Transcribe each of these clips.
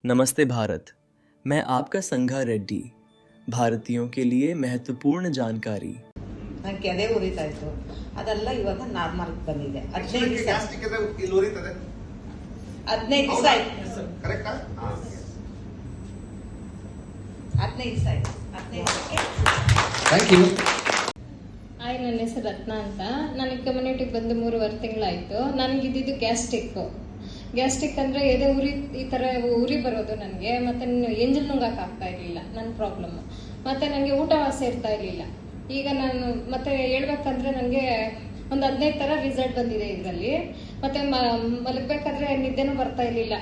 नमस्ते भारत। मैं आपका संघा रेड्डी। भारतीयों के लिए महत्वपूर्ण जानकारी। ನನಗೆ ಎದೆ ಉರಿತಾ ಇತ್ತು, ಅದೆಲ್ಲ ಇವಾಗ ನಾರ್ಮಲ್ ಬಂದಿದೆ. 15 ದಿವಸ ಆಯ್ತು. ಕರೆಕ್ಟಾ? 15 ದಿವಸ ಆಯ್ತು. 15 ದಿವಸಕ್ಕೆ ಥ್ಯಾಂಕ್ ಯು. ಹಾಯ್, ನನ್ನ ಹೆಸರು ರತ್ನ ಅಂತ. ನನಗೆ ಕಮ್ಯುನಿಟಿಗೆ ಬಂದು 3.5 ತಿಂಗಳಾಯಿತು. ನನಗಿದ್ದಿದ್ದು ಗ್ಯಾಸ್ಟ್ರಿಕ್ ಅಂದರೆ ಎದೆ ಉರಿ, ಈ ಥರ ಉರಿ ಬರೋದು ನನಗೆ. ಮತ್ತು ಎಂಜಲ್ ನುಂಗಕ್ಕೆ ಆಗ್ತಾ ಇರಲಿಲ್ಲ ನನ್ನ ಪ್ರಾಬ್ಲಮ್ಮು. ಮತ್ತು ನನಗೆ ಊಟ ಸೇರ್ತಾ ಇರಲಿಲ್ಲ. ಈಗ ನಾನು ಮತ್ತೆ ಹೇಳ್ಬೇಕಂದ್ರೆ ನನಗೆ ಒಂದು 15 ಥರ ರಿಸಲ್ಟ್ ಬಂದಿದೆ ಇದರಲ್ಲಿ. ಮತ್ತು ಮಲಗಬೇಕಾದ್ರೆ ನಿದ್ದೆನೂ ಬರ್ತಾ ಇರಲಿಲ್ಲ,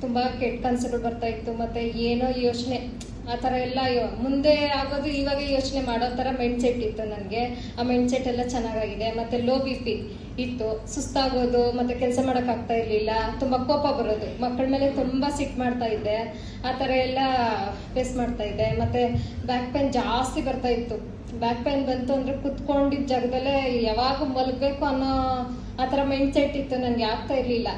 ತುಂಬ ಕೆಟ್ಟ ಕನಸುಗಳು ಬರ್ತಾ ಇತ್ತು. ಮತ್ತು ಏನೋ ಯೋಚನೆ ಆ ಥರ ಎಲ್ಲ ಮುಂದೆ ಆಗೋದು ಇವಾಗ ಯೋಚನೆ ಮಾಡೋ ಥರ ಮೈಂಡ್ ಸೆಟ್ ಇತ್ತು ನನಗೆ. ಆ ಮೈಂಡ್ ಸೆಟ್ ಎಲ್ಲ ಚೆನ್ನಾಗಾಗಿದೆ. ಮತ್ತು ಲೋ ಬಿ ಪಿ ಇತ್ತು, ಸುಸ್ತಾಗೋದು, ಮತ್ತು ಕೆಲಸ ಮಾಡೋಕ್ಕಾಗ್ತಾ ಇರಲಿಲ್ಲ, ತುಂಬ ಕೋಪ ಬರೋದು, ಮಕ್ಕಳ ಮೇಲೆ ತುಂಬ ಸಿಟ್ಟು ಮಾಡ್ತಾ ಇದ್ದೆ, ಆ ಥರ ಎಲ್ಲ ಫೇಸ್ ಮಾಡ್ತಾ ಇದ್ದೆ. ಮತ್ತು ಬ್ಯಾಕ್ ಪೇನ್ ಜಾಸ್ತಿ ಬರ್ತಾ ಇತ್ತು. ಬ್ಯಾಕ್ ಪೇನ್ ಬಂತು ಅಂದರೆ ಕುತ್ಕೊಂಡಿದ್ದ ಜಾಗದಲ್ಲೇ ಯಾವಾಗ ಮಲಗಬೇಕು ಅನ್ನೋ ಆ ಥರ ಮೈಂಡ್ ಸೆಟ್ ಇತ್ತು, ನನಗೆ ಆಗ್ತಾ ಇರಲಿಲ್ಲ.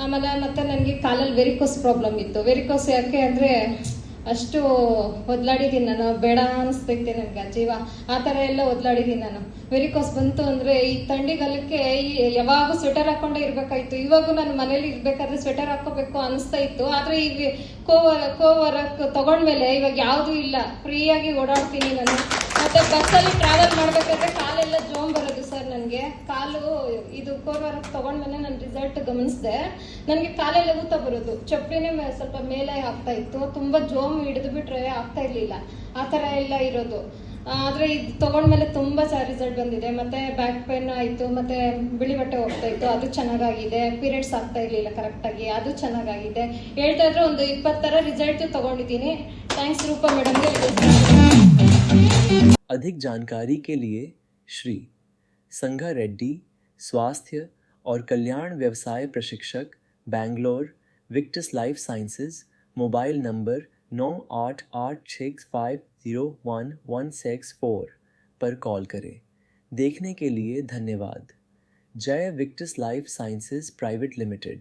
ಆಮೇಲೆ ಮತ್ತೆ ನನಗೆ ಕಾಲಲ್ಲಿ ವೆರಿಕೋಸ್ ಪ್ರಾಬ್ಲಮ್ ಇತ್ತು. ವೆರಿಕೋಸ್ ಯಾಕೆ ಅಂದರೆ ಅಷ್ಟು ಒದ್ಲಾಡಿದ್ದೀನಿ ನಾನು, ಬೇಡ ಅನಿಸ್ತೈತೆ ನನಗೆ ಜೀವ, ಆ ಥರ ಎಲ್ಲ ಒದ್ಲಾಡಿದ್ದೀನಿ ನಾನು. ವೆರಿಕೋಸ್ ಬಂತು ಅಂದರೆ ಈ ಥಂಡಿಗಾಲಕ್ಕೆ ಯಾವಾಗೂ ಸ್ವೆಟರ್ ಹಾಕೊಂಡೇ ಇರಬೇಕಾಯ್ತು. ಇವಾಗೂ ನಾನು ಮನೇಲಿ ಇರಬೇಕಾದ್ರೆ ಸ್ವೆಟರ್ ಹಾಕೋಬೇಕು ಅನಿಸ್ತಾ ಇತ್ತು. ಆದರೆ ಈಗ ಕೋವರಕ್ ತಗೊಂಡ್ಮೇಲೆ ಇವಾಗ ಯಾವುದೂ ಇಲ್ಲ, ಫ್ರೀಯಾಗಿ ಓಡಾಡ್ತೀನಿ ನಾನು. ಮತ್ತು ಬಸ್ಸಲ್ಲಿ ಟ್ರಾವೆಲ್ ಮಾಡಬೇಕಾದ್ರೆ ಕಾಲೆಲ್ಲ ಜೋಮ್ ಬರೋದು ಸರ್ ನನಗೆ. ಕಾಲು ಇದು ಕೋರ್ವರಕ್ಕೆ ತಗೊಂಡ್ಮೇಲೆ ನಾನು ರಿಸಲ್ಟ್ ಗಮನಿಸಿದೆ, ನನಗೆ ಕಾಲೆಲ್ಲ ಊತ ಬರೋದು, ಚಪ್ಪಲಿನೇ ಸ್ವಲ್ಪ ಮೇಲೆ ಆಗ್ತಾ ಇತ್ತು, ತುಂಬ ಜೋಮ್ ಹಿಡಿದು ಬಿಟ್ರೆ ಆಗ್ತಾ ಇರಲಿಲ್ಲ, ಆ ಥರ ಎಲ್ಲ ಇರೋದು. ಆದರೆ ಇದು ತೊಗೊಂಡ್ಮೇಲೆ ತುಂಬ ರಿಸಲ್ಟ್ ಬಂದಿದೆ. ಮತ್ತು ಬ್ಯಾಕ್ ಪೇನ್ ಆಯಿತು, ಮತ್ತು ಬಿಳಿ ಬಟ್ಟೆ ಹೋಗ್ತಾ ಇತ್ತು, ಅದು ಚೆನ್ನಾಗಾಗಿದೆ. ಪೀರಿಯಡ್ಸ್ ಆಗ್ತಾ ಇರಲಿಲ್ಲ ಕರೆಕ್ಟಾಗಿ, ಅದು ಚೆನ್ನಾಗಾಗಿದೆ. ಹೇಳ್ತಾ ಇದ್ರೆ ಒಂದು 20 ಥರ ರಿಸಲ್ಟ್ ತೊಗೊಂಡಿದ್ದೀನಿ. ಥ್ಯಾಂಕ್ಸ್ ರೂಪಾ ಮೇಡಮ್ಗೆ. अधिक जानकारी के लिए श्री संघा रेड्डी, स्वास्थ्य और कल्याण व्यवसाय प्रशिक्षक, Bangalore, Victus life sciences, mobile number 9886501164 पर कॉल करें। देखने के लिए धन्यवाद। जय Victus life sciences private limited.